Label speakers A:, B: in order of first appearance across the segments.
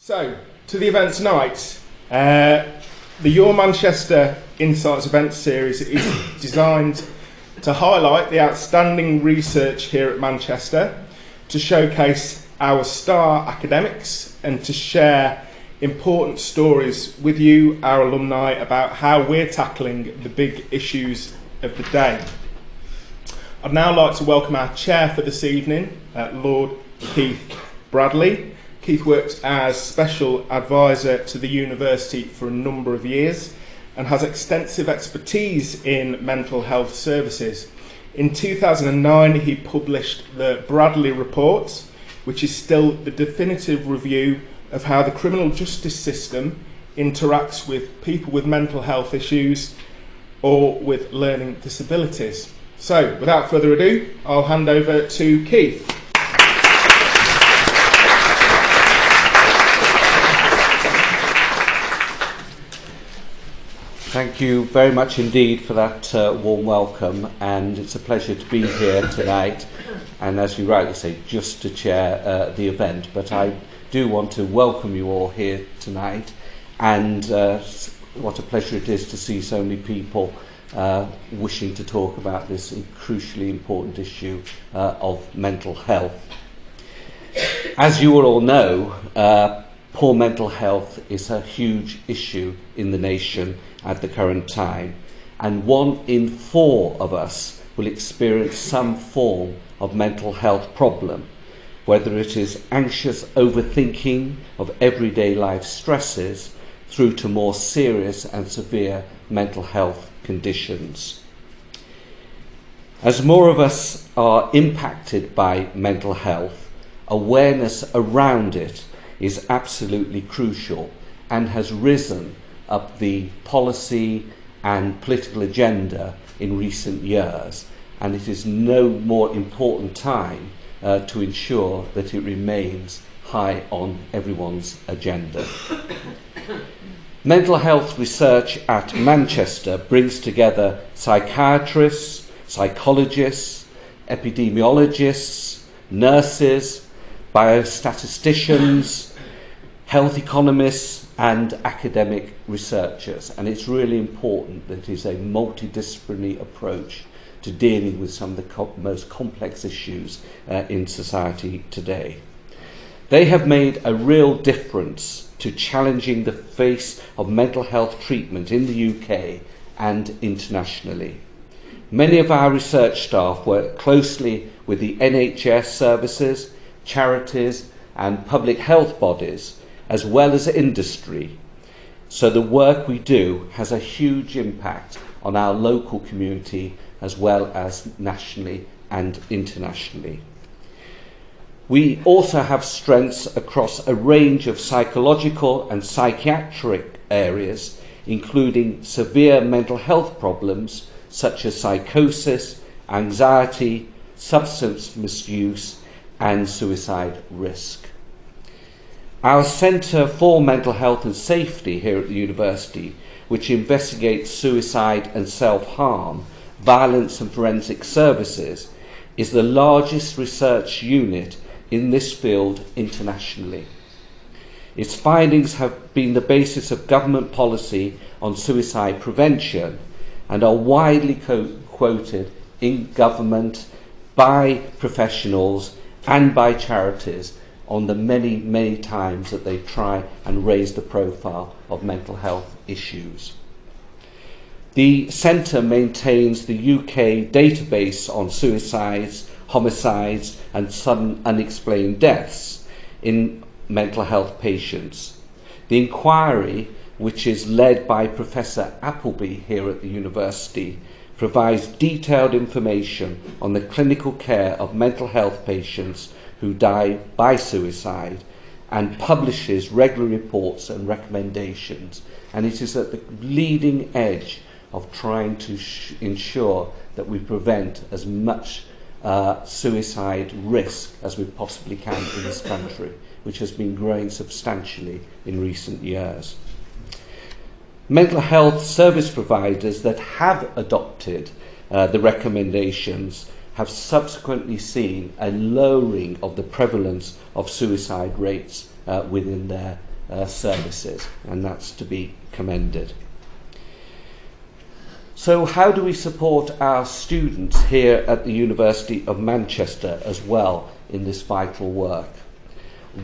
A: So, to the event tonight, the Your Manchester Insights event series is designed to highlight the outstanding research here at Manchester, to showcase our star academics and to share important stories with you, our alumni, about how we're tackling the big issues of the day. I'd now like to welcome our chair for this evening, Lord Keith Bradley. Keith worked as Special Advisor to the University for a number of years and has extensive expertise in mental health services. In 2009, he published the Bradley Report, which is still the definitive review of how the criminal justice system interacts with people with mental health issues or with learning disabilities. So, without further ado, I'll hand over to Keith.
B: Thank you very much indeed for that warm welcome, and it's a pleasure to be here tonight, and as you rightly say, just to chair the event. But I do want to welcome you all here tonight, and what a pleasure it is to see so many people wishing to talk about this crucially important issue of mental health. As you all know, poor mental health is a huge issue in the nation at the current time, and 1 in 4 of us will experience some form of mental health problem, whether it is anxious overthinking of everyday life stresses through to more serious and severe mental health conditions. As more of us are impacted by mental health, awareness around it is absolutely crucial and has risen up the policy and political agenda in recent years, and it is no more important time to ensure that it remains high on everyone's agenda. Mental health research at Manchester brings together psychiatrists, psychologists, epidemiologists, nurses, biostatisticians, health economists and academic researchers, and it's really important that it is a multidisciplinary approach to dealing with some of the most complex issues in society today. They have made a real difference to challenging the face of mental health treatment in the UK and internationally. Many of our research staff work closely with the NHS services, charities and public health bodies, as well as industry, so the work we do has a huge impact on our local community as well as nationally and internationally. We also have strengths across a range of psychological and psychiatric areas, including severe mental health problems such as psychosis, anxiety, substance misuse and suicide risk. Our Centre for Mental Health and Safety here at the University, which investigates suicide and self-harm, violence and forensic services, is the largest research unit in this field internationally. Its findings have been the basis of government policy on suicide prevention and are widely quoted in government, by professionals and by charities on the many times that they try and raise the profile of mental health issues. The Centre maintains the UK database on suicides, homicides and sudden unexplained deaths in mental health patients. The inquiry, which is led by Professor Appleby here at the University, provides detailed information on the clinical care of mental health patients who die by suicide and publishes regular reports and recommendations, and it is at the leading edge of trying to ensure that we prevent as much suicide risk as we possibly can in this country, which has been growing substantially in recent years. Mental health service providers that have adopted the recommendations have subsequently seen a lowering of the prevalence of suicide rates within their services, and that's to be commended. So how do we support our students here at the University of Manchester as well in this vital work?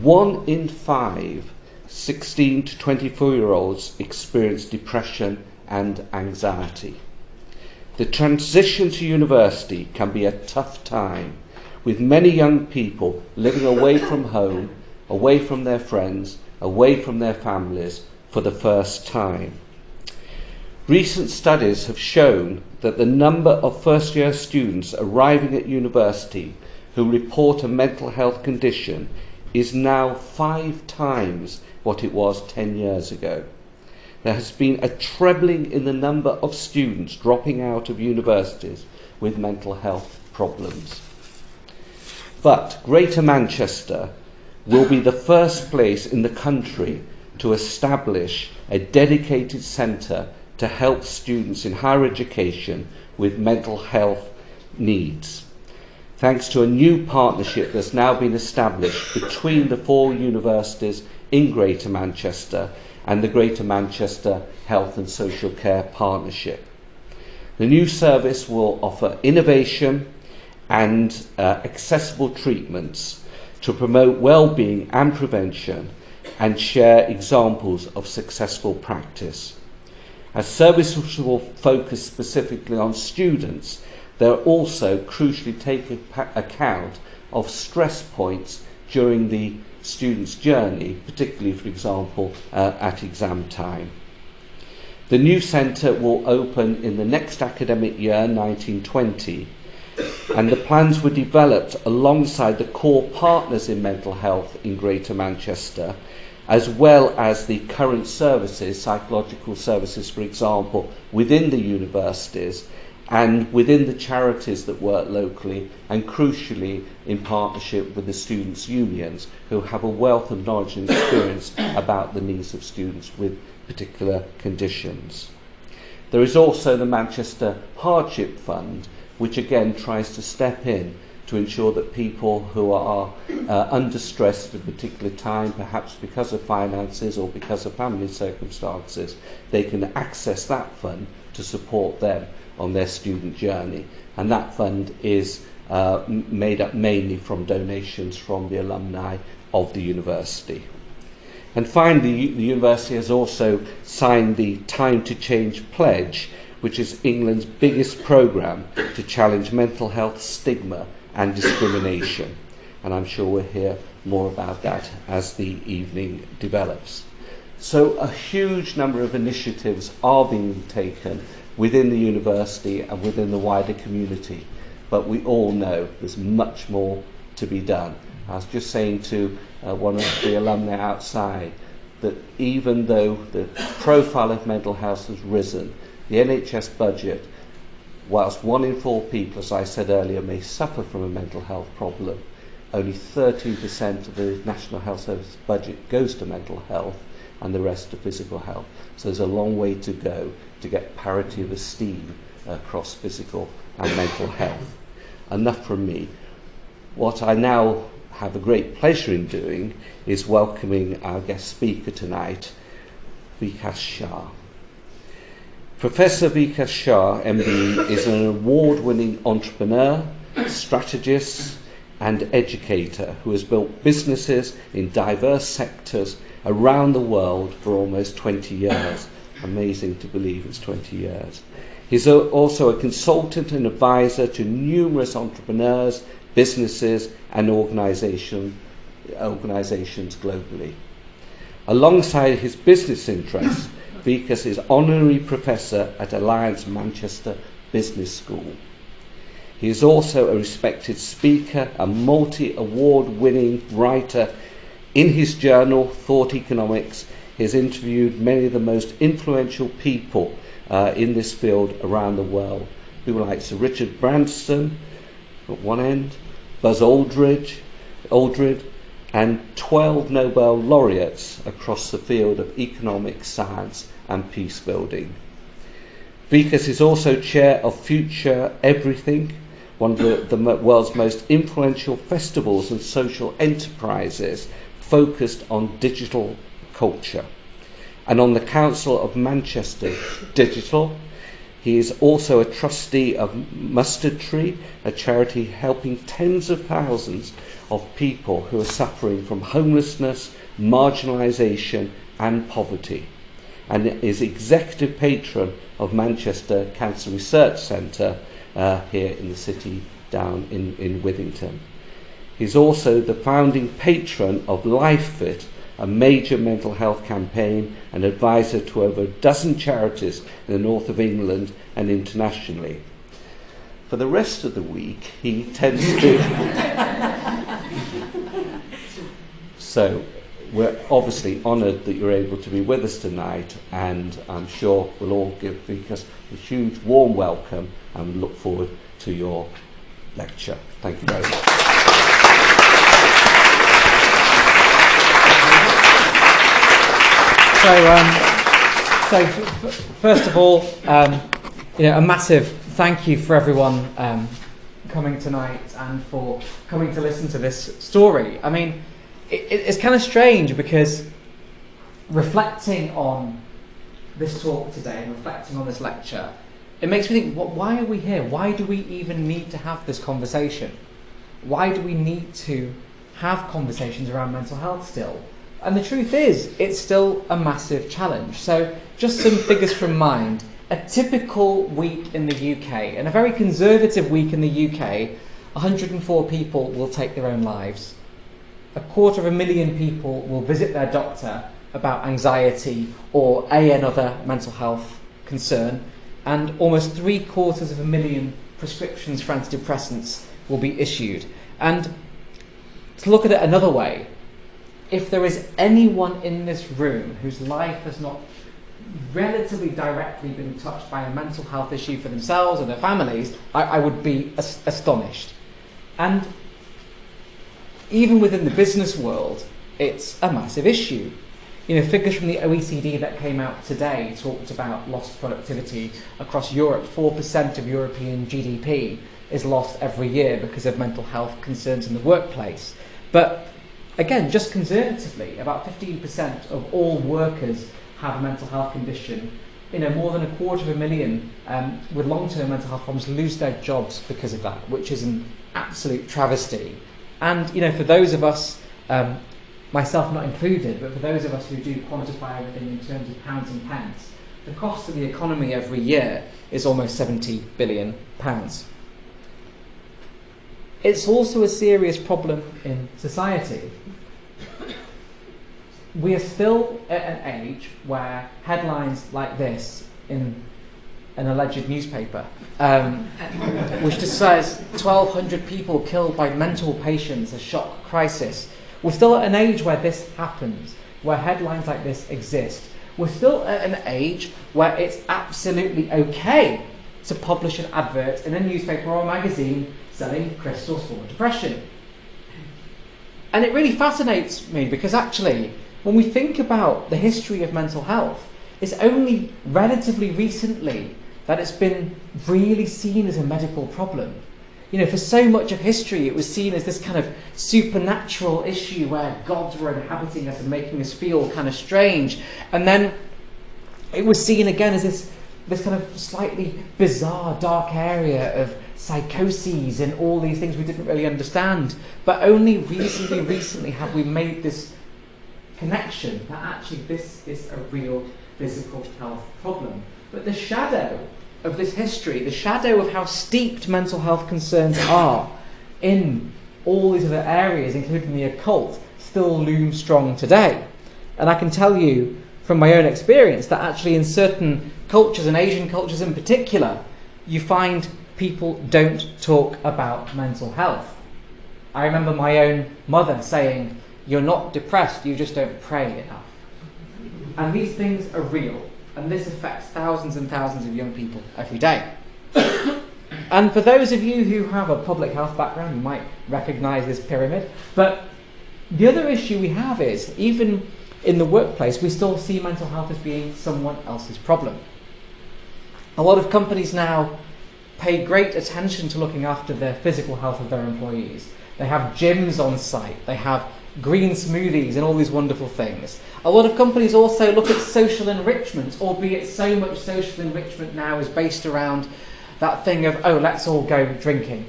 B: 1 in 5 16 to 24-year-olds experience depression and anxiety. The transition to university can be a tough time, with many young people living away from home, away from their friends, away from their families for the first time. Recent studies have shown that the number of first-year students arriving at university who report a mental health condition is now 5 times what it was 10 years ago. There has been a trebling in the number of students dropping out of universities with mental health problems. But Greater Manchester will be the first place in the country to establish a dedicated centre to help students in higher education with mental health needs, thanks to a new partnership that's now been established between the 4 universities in Greater Manchester and the Greater Manchester Health and Social Care Partnership. The new service will offer innovation and accessible treatments to promote well-being and prevention and share examples of successful practice. As services will focus specifically on students, they'll also crucially take account of stress points during the student's journey, particularly, for example, at exam time. The new centre will open in the next academic year, 1920, and the plans were developed alongside the core partners in mental health in Greater Manchester, as well as the current services, psychological services, for example, within the universities and within the charities that work locally, and crucially in partnership with the students' unions, who have a wealth of knowledge and experience about the needs of students with particular conditions. There is also the Manchester Hardship Fund, which again tries to step in to ensure that people who are under stress at a particular time, perhaps because of finances or because of family circumstances, they can access that fund to support them on their student journey. And that fund is made up mainly from donations from the alumni of the university. And finally, the university has also signed the Time to Change pledge, which is England's biggest programme to challenge mental health stigma and discrimination. And I'm sure we'll hear more about that as the evening develops. So a huge number of initiatives are being taken within the university and within the wider community, but we all know there's much more to be done. I was just saying to one of the alumni outside that even though the profile of mental health has risen, the NHS budget, whilst 1 in 4 people, as I said earlier, may suffer from a mental health problem, only 13% of the National Health Service budget goes to mental health and the rest to physical health. So there's a long way to go to get parity of esteem across physical and mental health. Enough from me. What I now have a great pleasure in doing is welcoming our guest speaker tonight, Vikas Shah. Professor Vikas Shah MBE is an award-winning entrepreneur, strategist and educator who has built businesses in diverse sectors around the world for almost 20 years. Amazing to believe it's 20 years. He's also a consultant and advisor to numerous entrepreneurs, businesses and organisations globally. Alongside his business interests, Vikas is honorary professor at Alliance Manchester Business School. He is also a respected speaker, a multi-award-winning writer. In his journal, Thought Economics, he has interviewed many of the most influential people in this field around the world. People like Sir Richard Branson at one end, Buzz Aldrin, and 12 Nobel laureates across the field of economics, science and peace building. Vikas is also chair of Future Everything, one of the world's most influential festivals and social enterprises focused on digital culture. And on the Council of Manchester Digital, he is also a trustee of Mustard Tree, a charity helping tens of thousands of people who are suffering from homelessness, marginalisation and poverty, and is executive patron of Manchester Cancer Research Centre here in the city down in Withington. He's also the founding patron of LifeFit, a major mental health campaign, and advisor to over a dozen charities in the north of England and internationally. For the rest of the week, he tends to... So, we're obviously honoured that you're able to be with us tonight, and I'm sure we'll all give Vikas a huge warm welcome and look forward to your lecture. Thank you very much.
C: So first of all, a massive thank you for everyone coming tonight and for coming to listen to this story. I mean, it's kind of strange because reflecting on this talk today, reflecting on this lecture, it makes me think, why are we here? Why do we even need to have this conversation? Why do we need to have conversations around mental health still? And the truth is, it's still a massive challenge. So just some figures from mind. A typical week in the UK, and a very conservative week in the UK, 104 people will take their own lives. 250,000 people will visit their doctor about anxiety or another mental health concern, and almost 750,000 prescriptions for antidepressants will be issued. And to look at it another way, if there is anyone in this room whose life has not relatively directly been touched by a mental health issue for themselves or their families, I would be astonished. And even within the business world, it's a massive issue. Figures from the OECD that came out today talked about lost productivity across Europe. 4% of European GDP is lost every year because of mental health concerns in the workplace. But again, just conservatively, about 15% of all workers have a mental health condition. More than 250,000 with long-term mental health problems lose their jobs because of that, which is an absolute travesty. And for those of us, myself not included, but for those of us who do quantify everything in terms of pounds and pence, the cost of the economy every year is almost £70 billion. It's also a serious problem in society. We are still at an age where headlines like this in an alleged newspaper, which just says 1,200 people killed by mental patients, a shock crisis. We're still at an age where this happens, where headlines like this exist. We're still at an age where it's absolutely okay to publish an advert in a newspaper or a magazine selling crystals for depression. And it really fascinates me because actually, when we think about the history of mental health, it's only relatively recently that it's been really seen as a medical problem. For so much of history, it was seen as this kind of supernatural issue where gods were inhabiting us and making us feel kind of strange. And then it was seen again as this kind of slightly bizarre, dark area of psychoses and all these things we didn't really understand. But only reasonably recently have we made this connection that actually this is a real physical health problem. But the shadow of this history, the shadow of how steeped mental health concerns are in all these other areas, including the occult, still looms strong today. And I can tell you from my own experience that actually in certain cultures, and Asian cultures in particular, you find people don't talk about mental health. I remember my own mother saying, "You're not depressed, you just don't pray enough." And these things are real. And this affects thousands and thousands of young people every day. And for those of you who have a public health background, you might recognise this pyramid. But the other issue we have is, even in the workplace, we still see mental health as being someone else's problem. A lot of companies now pay great attention to looking after the physical health of their employees. They have gyms on site. They have green smoothies and all these wonderful things. A lot of companies also look at social enrichment, albeit so much social enrichment now is based around that thing of, oh, let's all go drinking.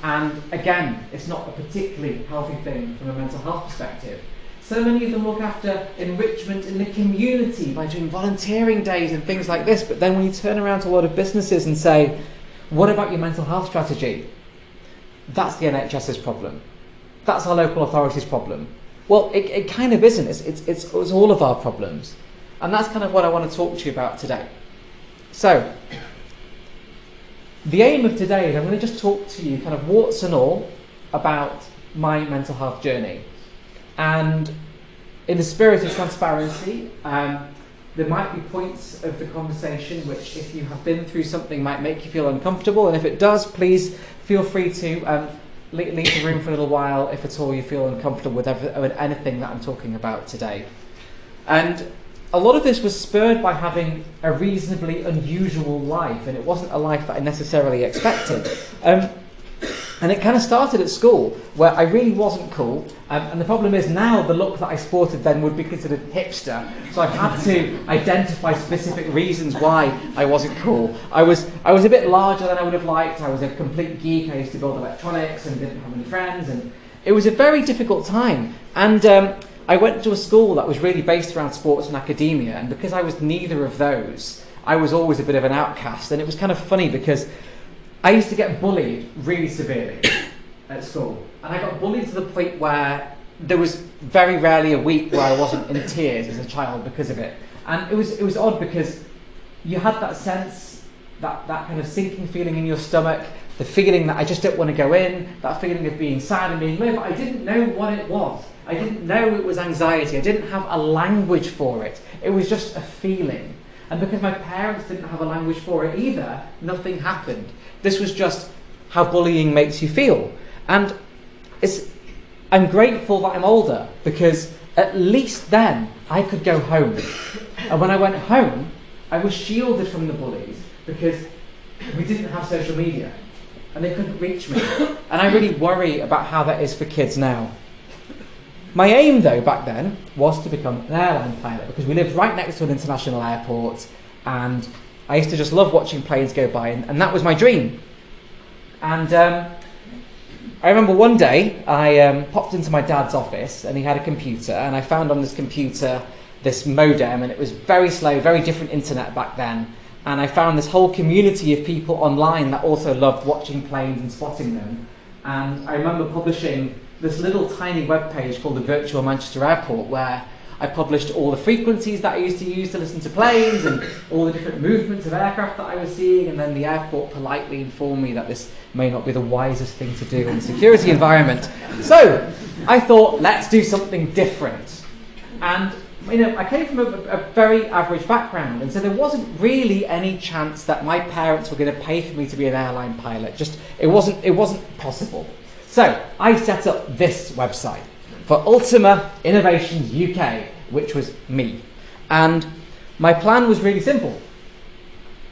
C: And again, it's not a particularly healthy thing from a mental health perspective. So many of them look after enrichment in the community by doing volunteering days and things like this, but then when you turn around to a lot of businesses and say, what about your mental health strategy? That's the NHS's problem. That's our local authority's problem. Well, it kind of isn't. It's all of our problems. And that's kind of what I want to talk to you about today. So, the aim of today is I'm going to just talk to you kind of warts and all about my mental health journey. And in the spirit of transparency, there might be points of the conversation which, if you have been through something, might make you feel uncomfortable. And if it does, please feel free to leave the room for a little while if at all you feel uncomfortable with anything that I'm talking about today. And a lot of this was spurred by having a reasonably unusual life, and it wasn't a life that I necessarily expected. And it kind of started at school, where I really wasn't cool. And the problem is now the look that I sported then would be considered hipster. So I've had to identify specific reasons why I wasn't cool. I was a bit larger than I would have liked. I was a complete geek. I used to build electronics and didn't have any friends. And it was a very difficult time. And I went to a school that was really based around sports and academia. And because I was neither of those, I was always a bit of an outcast. And it was kind of funny because I used to get bullied really severely at school. And I got bullied to the point where there was very rarely a week where I wasn't in tears as a child because of it. And it was odd because you had that sense, that kind of sinking feeling in your stomach, the feeling that I just don't want to go in, that feeling of being sad and being low, but I didn't know what it was. I didn't know it was anxiety. I didn't have a language for it. It was just a feeling. And because my parents didn't have a language for it either, nothing happened. This was just how bullying makes you feel. And I'm grateful that I'm older, because at least then I could go home. And when I went home, I was shielded from the bullies because we didn't have social media and they couldn't reach me. And I really worry about how that is for kids now. My aim, though, back then was to become an airline pilot, because we lived right next to an international airport and I used to just love watching planes go by, and that was my dream. And I remember one day I popped into my dad's office and he had a computer, and I found on this computer this modem, and it was very slow, very different internet back then. And I found this whole community of people online that also loved watching planes and spotting them. And I remember publishing this little tiny web page called the Virtual Manchester Airport, where I published all the frequencies that I used to use to listen to planes and all the different movements of aircraft that I was seeing, and then the airport politely informed me that this may not be the wisest thing to do in a security environment. So I thought, let's do something different. And I came from a very average background, and so there wasn't really any chance that my parents were going to pay for me to be an airline pilot. It wasn't possible. So I set up this website for Ultima Innovations UK, which was me. And my plan was really simple.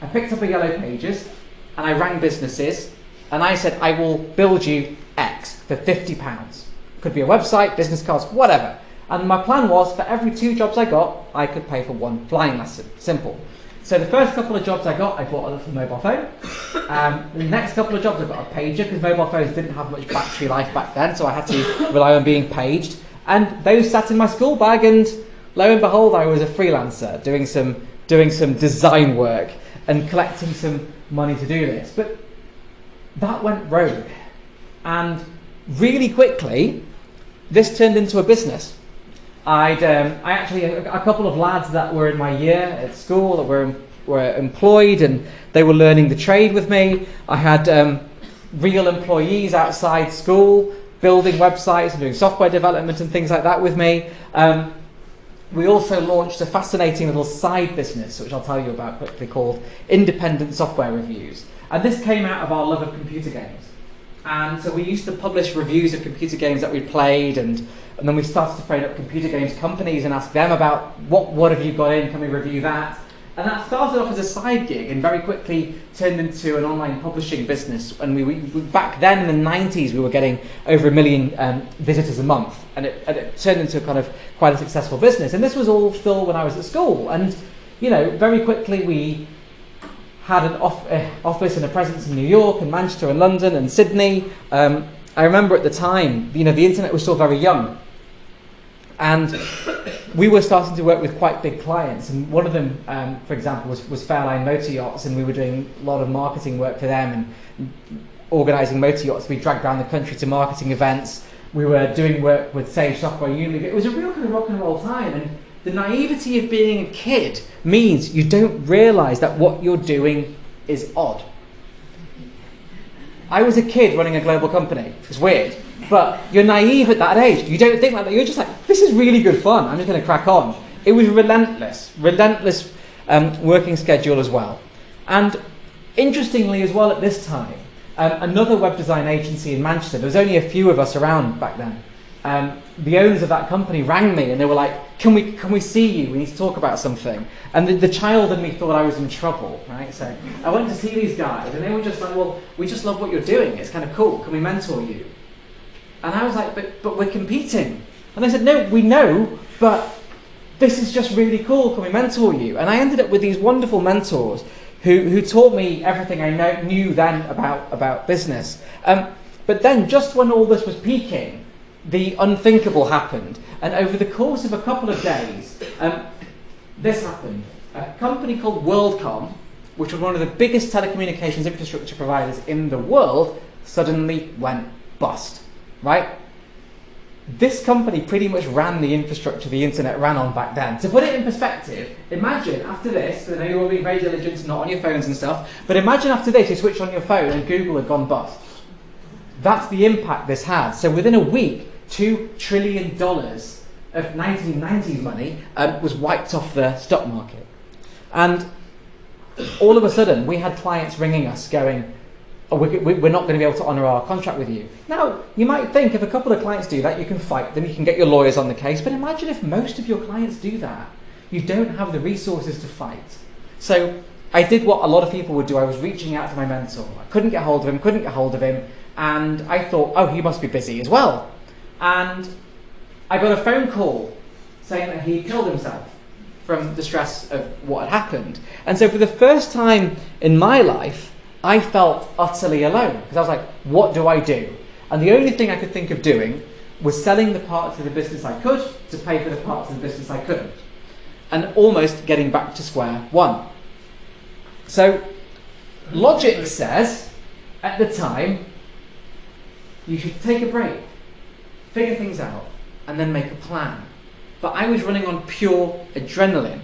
C: I picked up a Yellow Pages and I rang businesses and I said, I will build you X for £50. Could be a website, business cards, whatever. And my plan was, for every 2 jobs I got, I could pay for 1 flying lesson. Simple. So the first couple of jobs I got, I bought a little mobile phone. The next couple of jobs I got a pager, because mobile phones didn't have much battery life back then, so I had to rely on being paged. And those sat in my school bag, and lo and behold, I was a freelancer doing some design work and collecting some money to do this. But that went rogue. And really quickly, this turned into a business. I actually, a couple of lads that were in my year at school that were employed, and they were learning the trade with me. I had real employees outside school building websites and doing software development and things like that with me. We also launched a fascinating little side business, which I'll tell you about quickly, called Independent Software Reviews. And this came out of our love of computer games. And so we used to publish reviews of computer games that we played, and And then we started to phone up computer games companies and ask them about what have you got in, can we review that? And that started off as a side gig and very quickly turned into an online publishing business. And we back then in the 90s, we were getting over 1 million visitors a month. And it turned into kind of quite a successful business. And this was all still when I was at school. And, very quickly we had an office and a presence in New York and Manchester and London and Sydney. I remember at the time, the internet was still very young. And we were starting to work with quite big clients, and one of them, for example, was Fairline Motor Yachts, and we were doing a lot of marketing work for them and organising motor yachts to be dragged around the country to marketing events. We were doing work with Sage Software Unilever. It was a real kind of rock and roll time, and the naivety of being a kid means you don't realise that what you're doing is odd. I was a kid running a global company. It's weird. But you're naive at that age. You don't think like that. You're just like, this is really good fun. I'm just going to crack on. It was relentless working schedule as well. And interestingly as well at this time, another web design agency in Manchester, there was only a few of us around back then. The owners of that company rang me and they were like, can we see you? We need to talk about something. And the child in me thought I was in trouble, right? So I went to see these guys and they were just like, well, we just love what you're doing. It's kind of cool. Can we mentor you? And I was like, but we're competing. And they said, no, we know, but this is just really cool. Can we mentor you? And I ended up with these wonderful mentors who taught me everything I knew then about business. But then just when all this was peaking, the unthinkable happened. And over the course of a couple of days, this happened. A company called WorldCom, which was one of the biggest telecommunications infrastructure providers in the world, suddenly went bust. Right? This company pretty much ran the infrastructure the internet ran on back then. To put it in perspective, imagine after this, I know you're all being very diligent, not on your phones and stuff, but imagine after this you switch on your phone and Google had gone bust. That's the impact this had. So within a week, $2 trillion of 1990s money was wiped off the stock market. And all of a sudden, we had clients ringing us going, oh, we're not going to be able to honour our contract with you. Now, you might think if a couple of clients do that, you can fight them, you can get your lawyers on the case, but imagine if most of your clients do that. You don't have the resources to fight. So I did what a lot of people would do. I was reaching out to my mentor. I couldn't get hold of him, and I thought, oh, he must be busy as well. And I got a phone call saying that he killed himself from the stress of what had happened. And so for the first time in my life, I felt utterly alone, because I was like, what do I do? And the only thing I could think of doing was selling the parts of the business I could to pay for the parts of the business I couldn't, and almost getting back to square one. So logic says, at the time, you should take a break, figure things out, and then make a plan. But I was running on pure adrenaline.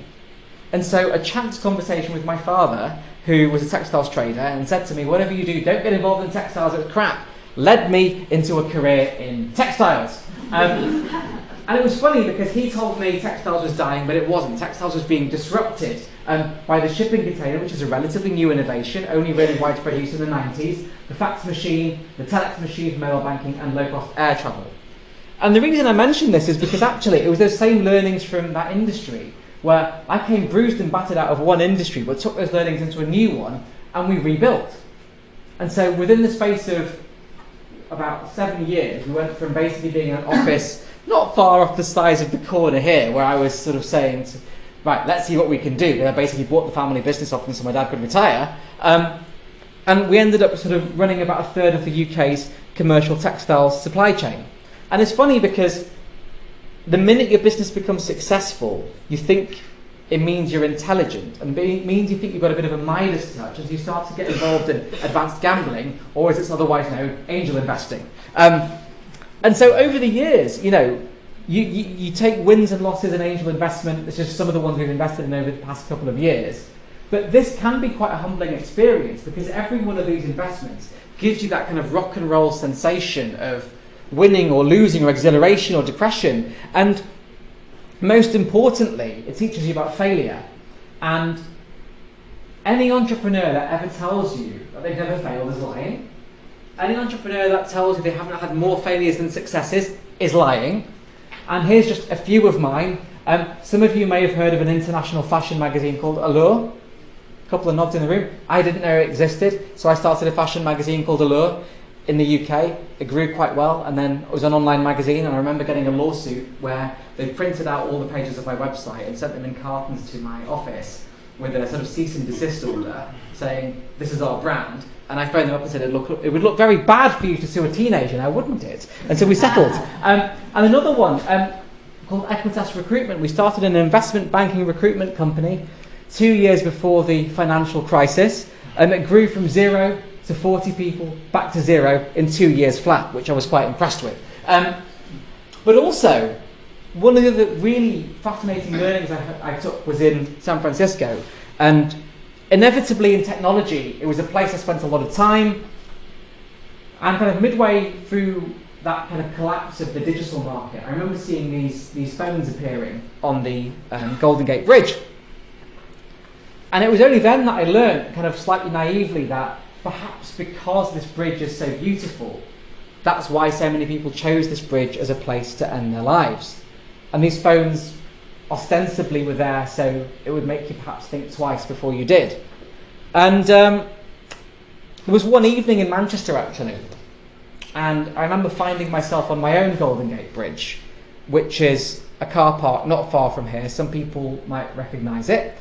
C: And so a chance conversation with my father, who was a textiles trader, and said to me, whatever you do, don't get involved in textiles, it's crap, led me into a career in textiles. And it was funny because he told me textiles was dying, but it wasn't. Textiles was being disrupted by the shipping container, which is a relatively new innovation, only really widespread use in the 90s, the fax machine, the telex machine for mobile banking, and low-cost air travel. And the reason I mention this is because actually it was those same learnings from that industry, where I came bruised and battered out of one industry, but took those learnings into a new one, and we rebuilt. And so within the space of about 7 years, we went from basically being in an office not far off the size of the corner here, where I was sort of saying, right, let's see what we can do. And I basically bought the family business off them so my dad could retire. And we ended up sort of running about a third of the UK's commercial textiles supply chain. And it's funny because the minute your business becomes successful, you think it means you're intelligent, and it means you think you've got a bit of a Midas touch as you start to get involved in advanced gambling, or as it's otherwise known, angel investing. And so over the years, you take wins and losses in angel investment. It's just some of the ones we've invested in over the past couple of years. But this can be quite a humbling experience, because every one of these investments gives you that kind of rock and roll sensation of winning or losing or exhilaration or depression. And most importantly, it teaches you about failure. And any entrepreneur that ever tells you that they've never failed is lying. Any entrepreneur that tells you they haven't had more failures than successes is lying. And here's just a few of mine. Some of you may have heard of an international fashion magazine called Allure. A couple of nods in the room. I didn't know it existed, so I started a fashion magazine called Allure in the UK. It grew quite well, and then it was an online magazine, and I remember getting a lawsuit where they printed out all the pages of my website and sent them in cartons to my office with a sort of cease and desist order saying, this is our brand. And I phoned them up and said, it would look very bad for you to sue a teenager now, wouldn't it? And so we settled. And another one called Equitas Recruitment. We started an investment banking recruitment company 2 years before the financial crisis. It grew from 0 to 40 people, back to 0 in 2 years flat, which I was quite impressed with. But also, one of the other really fascinating learnings I took was in San Francisco. And inevitably in technology, it was a place I spent a lot of time. And kind of midway through that kind of collapse of the digital market, I remember seeing these phones appearing on the Golden Gate Bridge. And it was only then that I learned, kind of slightly naively, that perhaps because this bridge is so beautiful, that's why so many people chose this bridge as a place to end their lives. And these phones ostensibly were there so it would make you perhaps think twice before you did. And there was one evening in Manchester, actually, and I remember finding myself on my own Golden Gate Bridge, which is a car park not far from here. Some people might recognise it.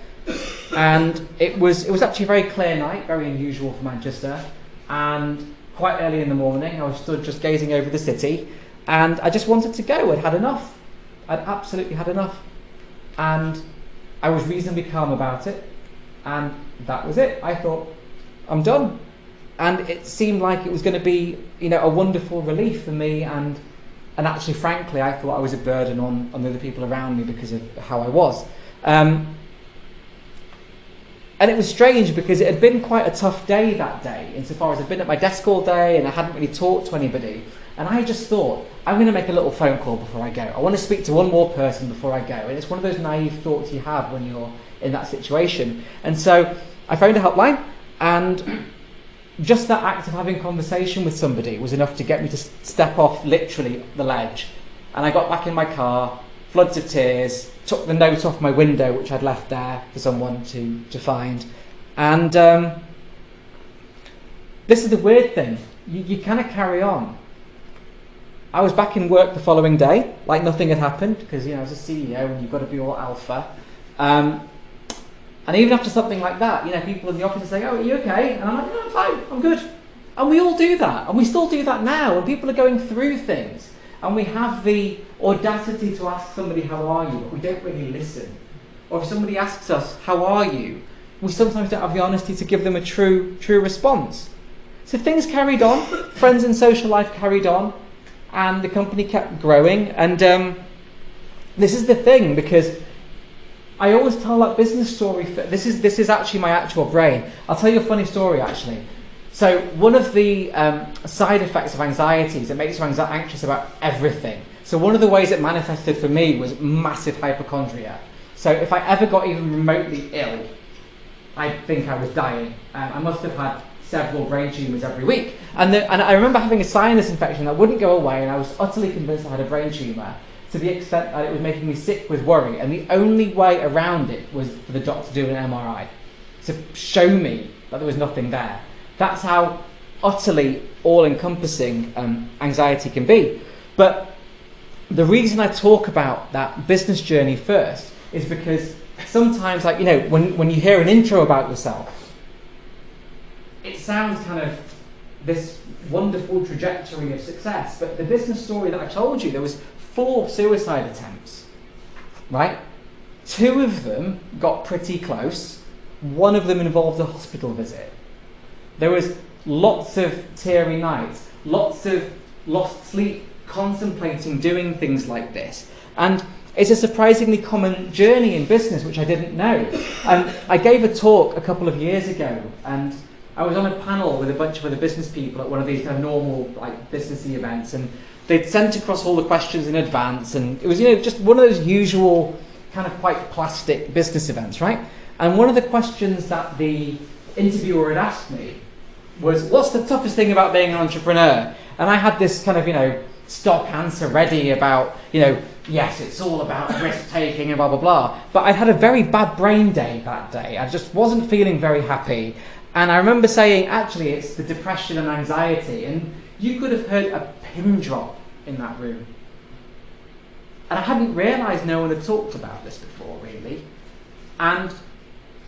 C: And it was actually a very clear night, very unusual for Manchester, and quite early in the morning I was stood just gazing over the city, and I just wanted to go. I'd had enough. I'd absolutely had enough. And I was reasonably calm about it, and that was it. I thought, I'm done. And it seemed like it was going to be, a wonderful relief for me, and actually, frankly, I thought I was a burden on the other people around me because of how I was. And it was strange because it had been quite a tough day that day, insofar as I'd been at my desk all day and I hadn't really talked to anybody. And I just thought, I'm going to make a little phone call before I go. I want to speak to one more person before I go. And it's one of those naive thoughts you have when you're in that situation. And so I phoned a helpline, and just that act of having conversation with somebody was enough to get me to step off literally the ledge. And I got back in my car, floods of tears, took the note off my window which I'd left there for someone to find. And this is the weird thing. You kind of carry on. I was back in work the following day, like nothing had happened, because as a CEO and you've got to be all alpha. And even after something like that, people in the office are saying, "Oh, are you okay?" And I'm like, "No, I'm fine, I'm good." And we all do that, and we still do that now, and people are going through things. And we have the audacity to ask somebody, "How are you?" but we don't really listen. Or if somebody asks us, "How are you?" we sometimes don't have the honesty to give them a true response. So things carried on, friends and social life carried on, and the company kept growing. And this is the thing, because I always tell that business story. This is actually my actual brain. I'll tell you a funny story, actually. So one of the side effects of anxiety is it makes you anxious about everything. So one of the ways it manifested for me was massive hypochondriac. So if I ever got even remotely ill, I'd think I was dying. I must have had several brain tumours every week. And I remember having a sinus infection that wouldn't go away, and I was utterly convinced I had a brain tumour, to the extent that it was making me sick with worry. And the only way around it was for the doctor to do an MRI, to show me that there was nothing there. That's how utterly all-encompassing anxiety can be. But the reason I talk about that business journey first is because sometimes, when you hear an intro about yourself, it sounds kind of this wonderful trajectory of success. But the business story that I told you, there was 4 suicide attempts, right? 2 of them got pretty close. 1 of them involved a hospital visit. There was lots of teary nights, lots of lost sleep, contemplating doing things like this. And it's a surprisingly common journey in business, which I didn't know. I gave a talk a couple of years ago, and I was on a panel with a bunch of other business people at one of these kind of normal businessy events, and they'd sent across all the questions in advance, and it was just one of those usual kind of quite plastic business events, right? And one of the questions that the interviewer had asked me was, "What's the toughest thing about being an entrepreneur?" And I had this kind of stock answer ready about yes, it's all about risk-taking and blah, blah, blah. But I'd had a very bad brain day that day. I just wasn't feeling very happy. And I remember saying, actually, it's the depression and anxiety. And you could have heard a pin drop in that room. And I hadn't realised no one had talked about this before, really. And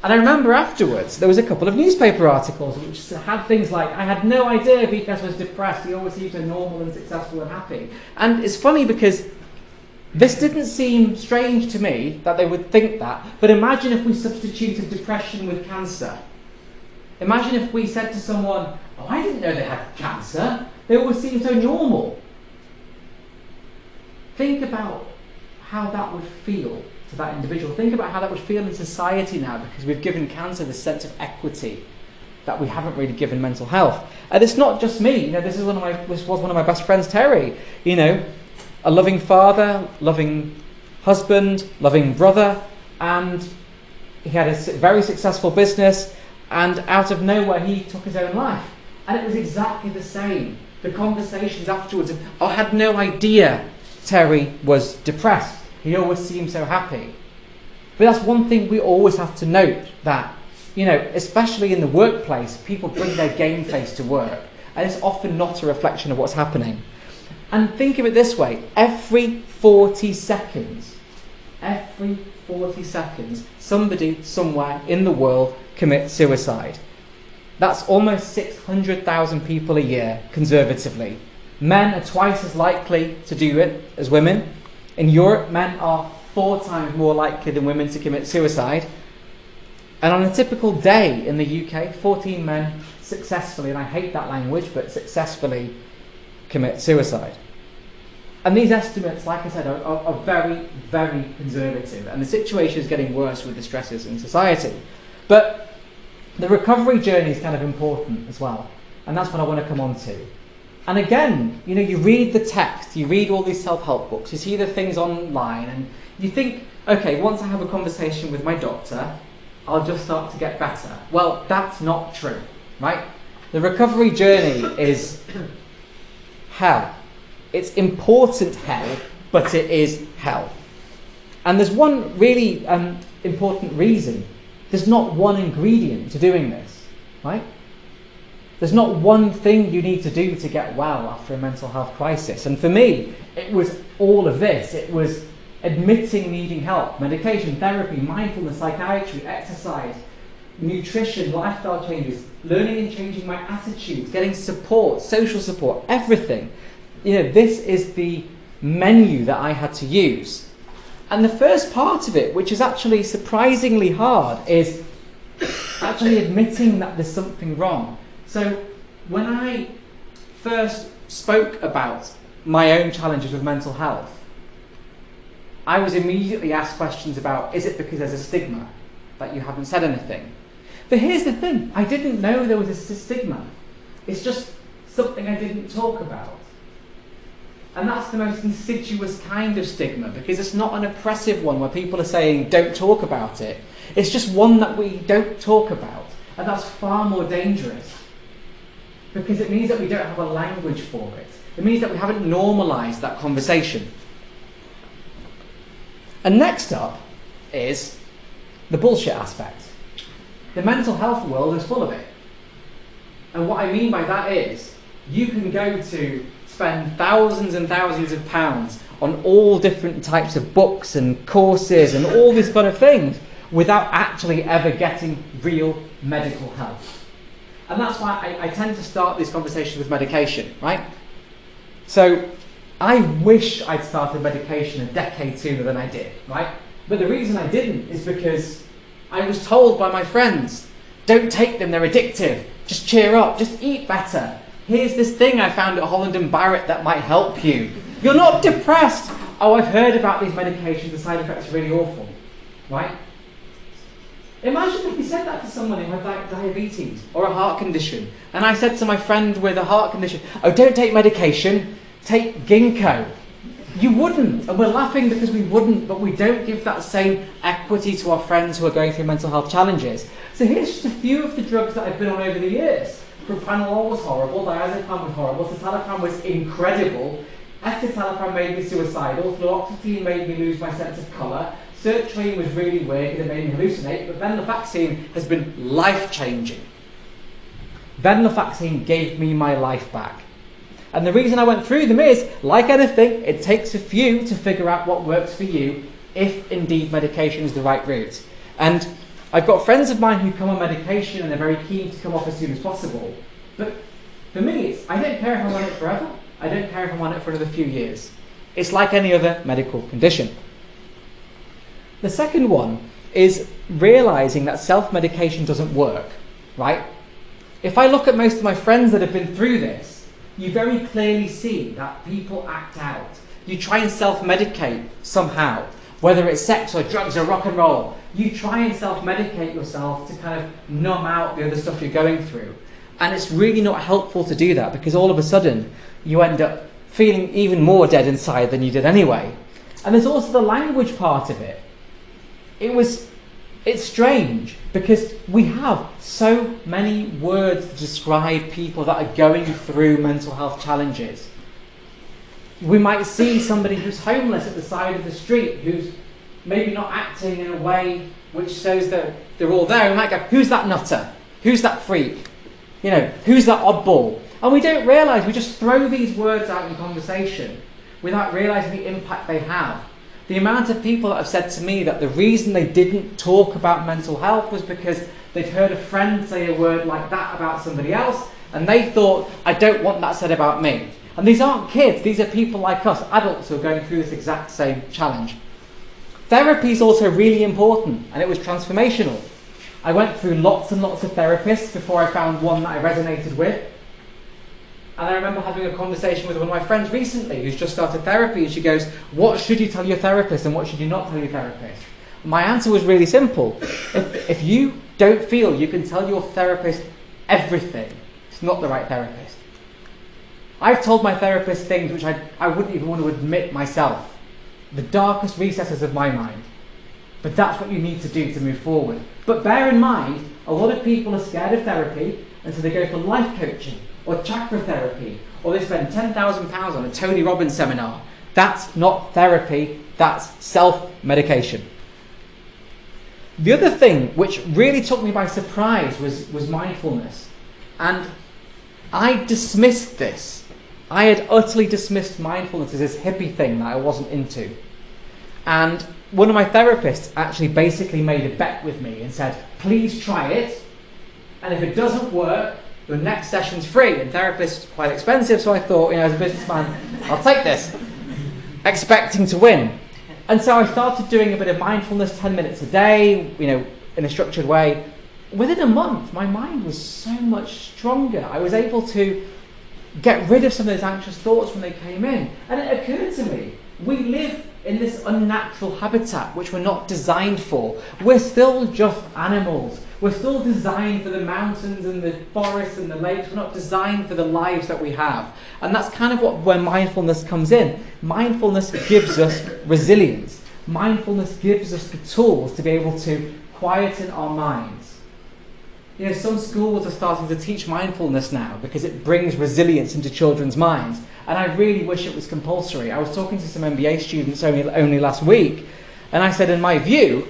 C: I remember afterwards, there was a couple of newspaper articles which had things like, I had no idea Vikas was depressed. He always seemed so normal and successful and happy. And it's funny because this didn't seem strange to me that they would think that. But imagine if we substituted depression with cancer. Imagine if we said to someone, oh, I didn't know they had cancer. They always seem so normal. Think about how that would feel to that individual. Think about how that would feel in society now, because we've given cancer this sense of equity that we haven't really given mental health. And it's not just me. You know, this was one of my best friends, Terry. You know, a loving father, loving husband, loving brother, and he had a very successful business, and out of nowhere he took his own life. And it was exactly the same. The conversations afterwards, I had no idea Terry was depressed. He always seemed so happy. But that's one thing we always have to note, that, you know, especially in the workplace, people bring their game face to work, and it's often not a reflection of what's happening. And think of it this way, every 40 seconds, somebody somewhere in the world commits suicide. That's almost 600,000 people a year, conservatively. Men are twice as likely to do it as women. In Europe, men are 4 times more likely than women to commit suicide. And on a typical day in the UK, 14 men successfully, and I hate that language, but successfully commit suicide. And these estimates, like I said, are very, very conservative. And the situation is getting worse with the stresses in society. But the recovery journey is kind of important as well. And that's what I want to come on to. And again, you know, you read the text, you read all these self-help books, you see the things online, and you think, okay, once I have a conversation with my doctor, I'll just start to get better. Well, that's not true, right? The recovery journey is hell. It's important hell, but it is hell. And there's one really important reason. There's not one ingredient to doing this, right? There's not one thing you need to do to get well after a mental health crisis. And for me, it was all of this. It was admitting needing help, medication, therapy, mindfulness, psychiatry, exercise, nutrition, lifestyle changes, learning and changing my attitudes, getting support, social support, everything. You know, this is the menu that I had to use. And the first part of it, which is actually surprisingly hard, is actually admitting that there's something wrong. So when I first spoke about my own challenges with mental health, I was immediately asked questions about, is it because there's a stigma that you haven't said anything? But here's the thing, I didn't know there was a stigma. It's just something I didn't talk about. And that's the most insidious kind of stigma, because it's not an oppressive one where people are saying, don't talk about it. It's just one that we don't talk about. And that's far more dangerous, because it means that we don't have a language for it. It means that we haven't normalised that conversation. And next up is the bullshit aspect. The mental health world is full of it. And what I mean by that is, you can go to spend thousands and thousands of pounds on all different types of books and courses and all these kind of things without actually ever getting real medical help. And that's why I tend to start these conversations with medication, right? So I wish I'd started medication a decade sooner than I did, right? But the reason I didn't is because I was told by my friends, don't take them, they're addictive. Just cheer up, just eat better. Here's this thing I found at Holland & Barrett that might help you. You're not depressed. Oh, I've heard about these medications, the side effects are really awful, right? Imagine if we said that to someone who had diabetes or a heart condition, and I said to my friend with a heart condition, oh, don't take medication, take ginkgo. You wouldn't, and we're laughing because we wouldn't, but we don't give that same equity to our friends who are going through mental health challenges. So here's just a few of the drugs that I've been on over the years. Propranolol was horrible, diazepam was horrible, citalopram was incredible. Escitalopram made me suicidal. Fluoxetine made me lose my sense of colour. Sertraline was really weird because it made me hallucinate. But venlafaxine has been life-changing. Venlafaxine gave me my life back. And the reason I went through them is, like anything, it takes a few to figure out what works for you, if indeed medication is the right route. And I've got friends of mine who come on medication and they're very keen to come off as soon as possible. But for me, I don't care if I'm on it forever. I don't care if I'm on it for another few years. It's like any other medical condition. The second one is realizing that self-medication doesn't work, right? If I look at most of my friends that have been through this, you very clearly see that people act out. You try and self-medicate somehow, whether it's sex or drugs or rock and roll. You try and self-medicate yourself to kind of numb out the other stuff you're going through. And it's really not helpful to do that, because all of a sudden you end up feeling even more dead inside than you did anyway. And there's also the language part of it. It's strange because we have so many words to describe people that are going through mental health challenges. We might see somebody who's homeless at the side of the street, who's maybe not acting in a way which shows that they're all there. We might go, who's that nutter? Who's that freak? You know, who's that oddball? And we don't realise, we just throw these words out in conversation without realising the impact they have. The amount of people that have said to me that the reason they didn't talk about mental health was because they'd heard a friend say a word like that about somebody else, and they thought, I don't want that said about me. And these aren't kids, these are people like us, adults, who are going through this exact same challenge. Therapy is also really important, and it was transformational. I went through lots and lots of therapists before I found one that I resonated with. And I remember having a conversation with one of my friends recently who's just started therapy, and she goes, what should you tell your therapist and what should you not tell your therapist? My answer was really simple. If you don't feel you can tell your therapist everything, it's not the right therapist. I've told my therapist things which I wouldn't even want to admit myself. The darkest recesses of my mind. But that's what you need to do to move forward. But bear in mind, a lot of people are scared of therapy, and so they go for life coaching, or chakra therapy, or they spend £10,000 on a Tony Robbins seminar. That's not therapy, that's self-medication. The other thing which really took me by surprise was mindfulness. And I dismissed this. I had utterly dismissed mindfulness as this hippie thing that I wasn't into. And one of my therapists actually basically made a bet with me and said, please try it, and if it doesn't work, your next session's free. And therapist's quite expensive, so I thought, as a businessman, I'll take this, expecting to win. And so I started doing a bit of mindfulness, 10 minutes a day, in a structured way. Within a month, my mind was so much stronger. I was able to get rid of some of those anxious thoughts when they came in. And it occurred to me, we live in this unnatural habitat which we're not designed for. We're still just animals. We're still designed for the mountains and the forests and the lakes. We're not designed for the lives that we have. And that's kind of where mindfulness comes in. Mindfulness gives us resilience. Mindfulness gives us the tools to be able to quieten our minds. Some schools are starting to teach mindfulness now because it brings resilience into children's minds. And I really wish it was compulsory. I was talking to some MBA students only last week, and I said, in my view,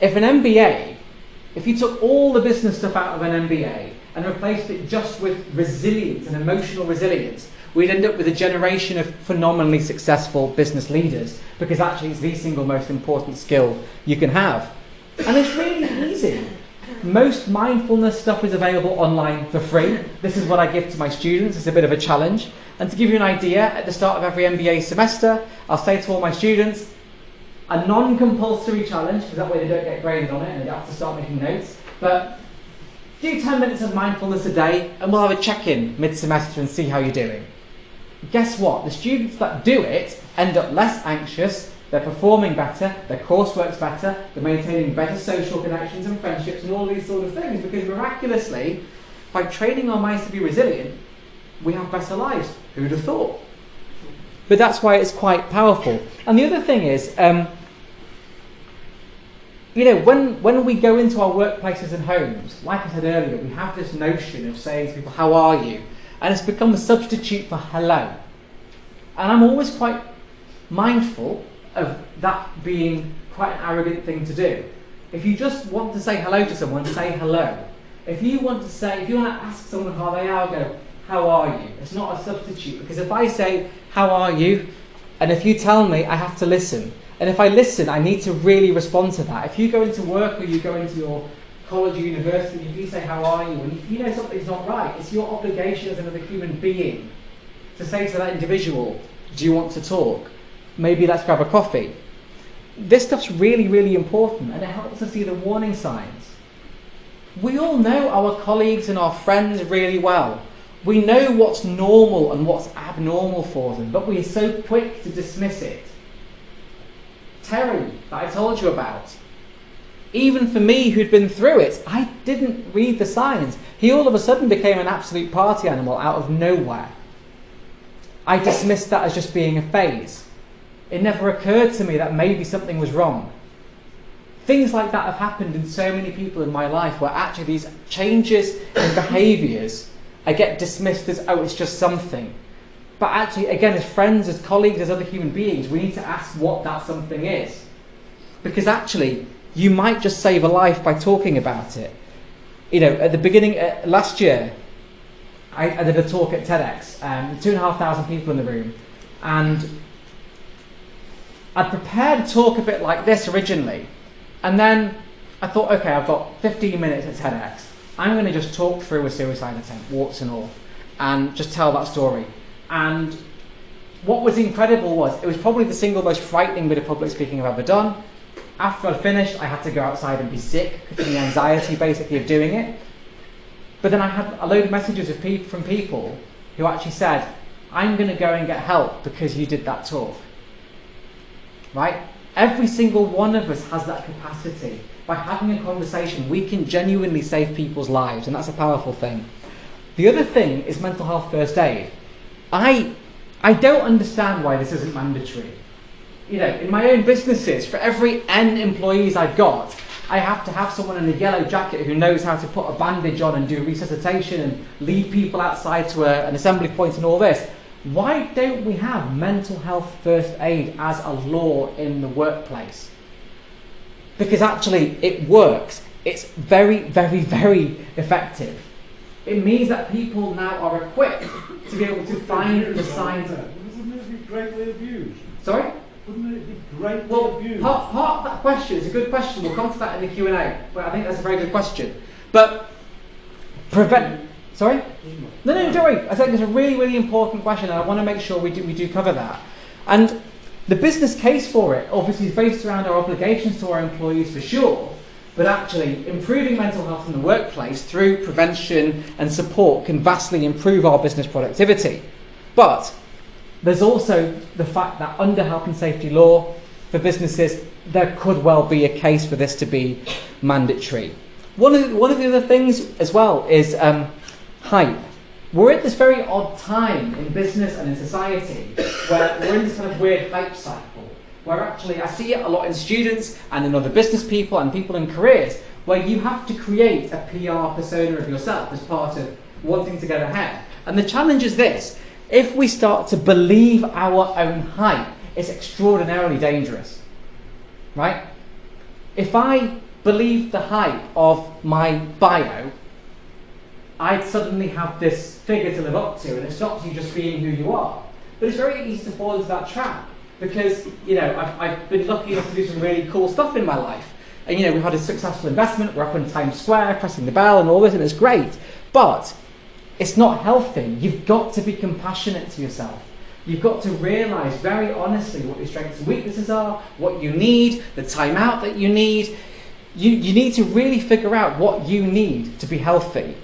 C: if you took all the business stuff out of an MBA and replaced it just with resilience and emotional resilience, we'd end up with a generation of phenomenally successful business leaders, because actually it's the single most important skill you can have. And it's really easy. Most mindfulness stuff is available online for free. This is what I give to my students. It's a bit of a challenge. And to give you an idea, at the start of every MBA semester, I'll say to all my students, a non-compulsory challenge, because that way they don't get graded on it and they have to start making notes, but do 10 minutes of mindfulness a day and we'll have a check-in mid-semester and see how you're doing. Guess what? The students that do it end up less anxious, they're performing better, their coursework's better, they're maintaining better social connections and friendships and all these sort of things, because miraculously, by training our minds to be resilient, we have better lives. Who'd have thought? But that's why it's quite powerful. And the other thing is, when we go into our workplaces and homes, like I said earlier, we have this notion of saying to people, how are you? And it's become a substitute for hello. And I'm always quite mindful of that being quite an arrogant thing to do. If you just want to say hello to someone, say hello. If you want to ask someone how they are, go, how are you? It's not a substitute, because if I say, how are you? And if you tell me, I have to listen. And if I listen, I need to really respond to that. If you go into work or you go into your college or university, if you say, how are you? And if you know something's not right, it's your obligation as another human being to say to that individual, do you want to talk? Maybe let's grab a coffee. This stuff's really, really important, and it helps us see the warning signs. We all know our colleagues and our friends really well. We know what's normal and what's abnormal for them, but we're so quick to dismiss it. Terry, that I told you about, even for me who'd been through it, I didn't read the signs. He all of a sudden became an absolute party animal out of nowhere. I dismissed that as just being a phase. It never occurred to me that maybe something was wrong. Things like that have happened in so many people in my life, where actually these changes in behaviours, I get dismissed as, oh, it's just something. But actually, again, as friends, as colleagues, as other human beings, we need to ask what that something is. Because actually, you might just save a life by talking about it. You know, at the beginning, last year, I did a talk at TEDx, 2,500 people in the room, and I'd prepared a talk a bit like this originally, and then I thought, okay, I've got 15 minutes at TEDx. I'm going to just talk through a suicide attempt, warts and all, and just tell that story. And what was incredible was, it was probably the single most frightening bit of public speaking I've ever done. After I'd finished, I had to go outside and be sick, because of the anxiety basically of doing it. But then I had a load of messages from people who actually said, I'm going to go and get help because you did that talk. Right? Every single one of us has that capacity. By having a conversation, we can genuinely save people's lives, and that's a powerful thing. The other thing is mental health first aid. I don't understand why this isn't mandatory. You know, in my own businesses, for every N employees I've got, I have to have someone in a yellow jacket who knows how to put a bandage on and do resuscitation and lead people outside to an assembly point and all this. Why don't we have mental health first aid as a law in the workplace? Because actually it works. It's very, very, very effective. It means that people now are equipped to be able to find the signs.
D: Wouldn't it be greatly abused?
C: Sorry?
D: Wouldn't it be greatly abused?
C: Part of that question is a good question. We'll come to that in the Q&A. But I think that's a very good question. But Sorry? No, don't worry. I think it's a really, really important question, and I want to make sure we do cover that. And the business case for it obviously is based around our obligations to our employees for sure, but actually improving mental health in the workplace through prevention and support can vastly improve our business productivity. But there's also the fact that under health and safety law for businesses, there could well be a case for this to be mandatory. One of the other things as well is hype. We're at this very odd time in business and in society where we're in this kind of weird hype cycle, where actually I see it a lot in students and in other business people and people in careers, where you have to create a PR persona of yourself as part of wanting to get ahead. And the challenge is this: if we start to believe our own hype, it's extraordinarily dangerous, right? If I believe the hype of my bio, I'd suddenly have this figure to live up to, and it stops you just being who you are. But it's very easy to fall into that trap, because, you know, I've been lucky enough to do some really cool stuff in my life. And, you know, we've had a successful investment, we're up in Times Square, pressing the bell and all this, and it's great. But it's not healthy. You've got to be compassionate to yourself. You've got to realise very honestly what your strengths and weaknesses are, what you need, the time out that you need. You need to really figure out what you need to be healthy.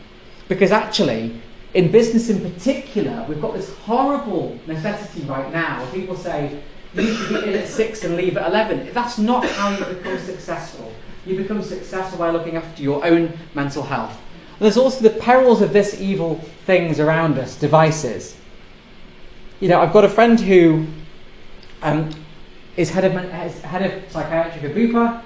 C: Because actually, in business in particular, we've got this horrible necessity right now where people say, you need to be in at 6 and leave at 11. That's not how you become successful. You become successful by looking after your own mental health. And there's also the perils of this evil things around us, devices. You know, I've got a friend who is head of psychiatry for Bupa,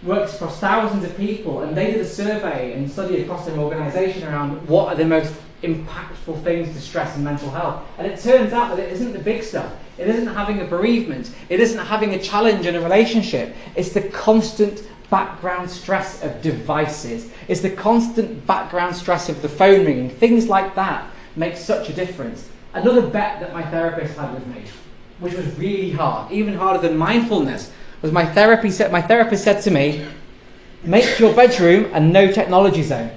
C: works across thousands of people, and they did a survey and study across an organisation around what are the most impactful things to stress and mental health. And it turns out that it isn't the big stuff. It isn't having a bereavement. It isn't having a challenge in a relationship. It's the constant background stress of devices. It's the constant background stress of the phone ringing. Things like that make such a difference. Another bet that my therapist had with me, which was really hard, even harder than mindfulness, was my therapist said to me, make your bedroom a no technology zone.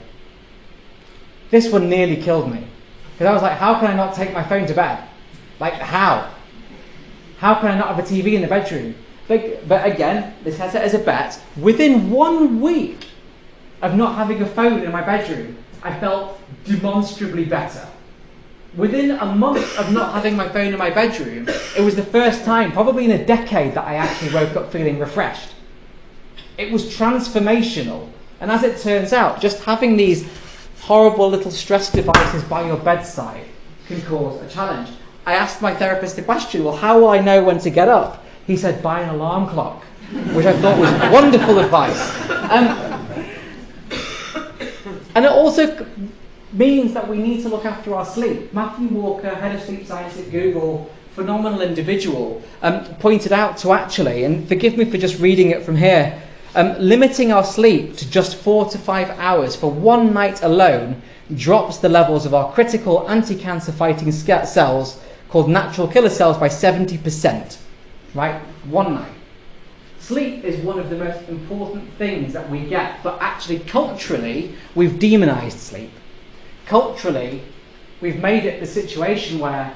C: This one nearly killed me. Because I was like, how can I not take my phone to bed? Like, how? How can I not have a TV in the bedroom? But again, this has it as a bet. Within 1 week of not having a phone in my bedroom, I felt demonstrably better. Within a month of not having my phone in my bedroom, it was the first time, probably in a decade, that I actually woke up feeling refreshed. It was transformational. And as it turns out, just having these horrible little stress devices by your bedside can cause a challenge. I asked my therapist the question, well, how will I know when to get up? He said, buy an alarm clock, which I thought was wonderful advice. And it also means that we need to look after our sleep. Matthew Walker, head of sleep science at Google, phenomenal individual, pointed out to actually, and forgive me for just reading it from here, limiting our sleep to just 4 to 5 hours for one night alone drops the levels of our critical anti-cancer fighting cells called natural killer cells by 70%. Right? One night. Sleep is one of the most important things that we get, but actually culturally we've demonized sleep. Culturally, we've made it the situation where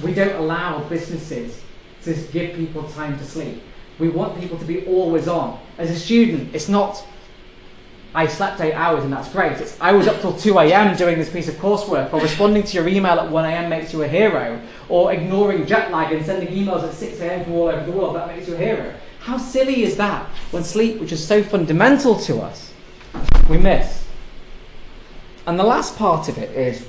C: we don't allow businesses to give people time to sleep. We want people to be always on. As a student, it's not, I slept 8 hours and that's great. It's, I was up till 2 a.m. doing this piece of coursework, or responding to your email at 1 a.m. makes you a hero, or ignoring jet lag and sending emails at 6 a.m. from all over the world, that makes you a hero. How silly is that when sleep, which is so fundamental to us, we miss? And the last part of it is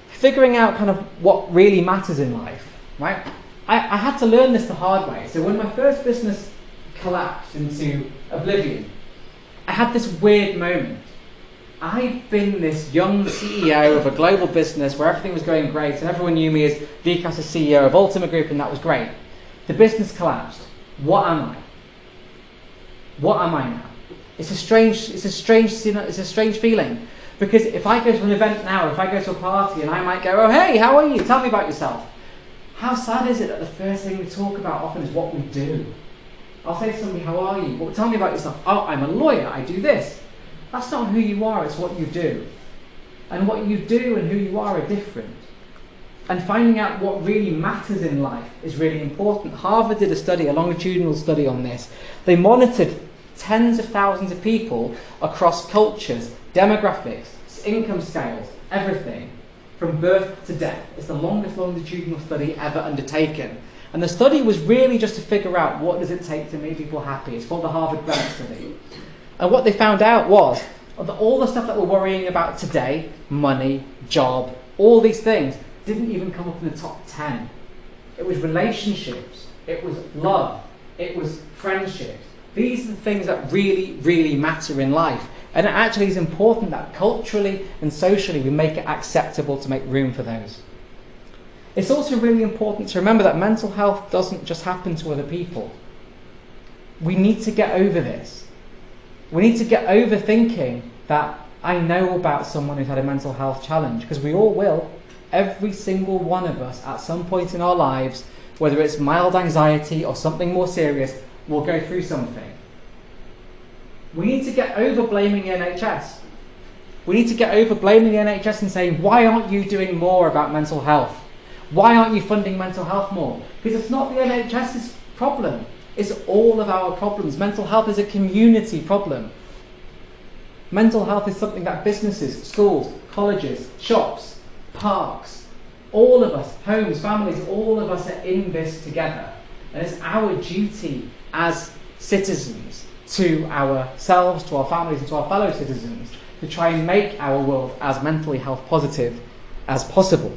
C: figuring out kind of what really matters in life, right? I had to learn this the hard way. So when my first business collapsed into oblivion, I had this weird moment. I'd been this young CEO of a global business where everything was going great and everyone knew me as Vikas, the CEO of Ultima Group, and that was great. The business collapsed. What am I? What am I now? It's a strange feeling. Because if I go to an event now, if I go to a party and I might go, oh hey, how are you? Tell me about yourself. How sad is it that the first thing we talk about often is what we do? I'll say to somebody, how are you? Well, tell me about yourself. Oh, I'm a lawyer, I do this. That's not who you are, it's what you do. And what you do and who you are different. And finding out what really matters in life is really important. Harvard did a study, a longitudinal study on this. They monitored tens of thousands of people across cultures, demographics, income scales, everything, from birth to death. It's the longest longitudinal study ever undertaken. And the study was really just to figure out what does it take to make people happy. It's called the Harvard Brain Study. And what they found out was that all the stuff that we're worrying about today, money, job, all these things, didn't even come up in the top 10. It was relationships, it was love, it was friendships. These are the things that really, really matter in life. And it actually is important that culturally and socially we make it acceptable to make room for those. It's also really important to remember that mental health doesn't just happen to other people. We need to get over this. We need to get over thinking that I know about someone who's had a mental health challenge, because we all will. Every single one of us at some point in our lives, whether it's mild anxiety or something more serious, will go through something. We need to get over blaming the NHS. We need to get over blaming the NHS and saying, why aren't you doing more about mental health? Why aren't you funding mental health more? Because it's not the NHS's problem. It's all of our problems. Mental health is a community problem. Mental health is something that businesses, schools, colleges, shops, parks, all of us, homes, families, all of us are in this together. And it's our duty as citizens to ourselves, to our families, and to our fellow citizens to try and make our world as mentally health positive as possible.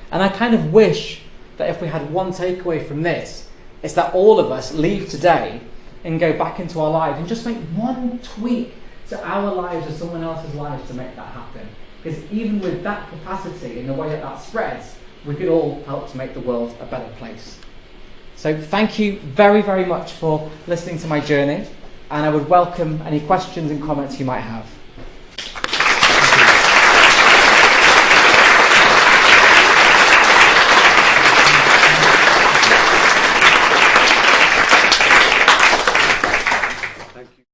C: And I kind of wish that if we had one takeaway from this, it's that all of us leave today and go back into our lives and just make one tweak to our lives or someone else's lives to make that happen. Because even with that capacity and the way that that spreads, we could all help to make the world a better place. So thank you very, very much for listening to my journey, and I would welcome any questions and comments you might have.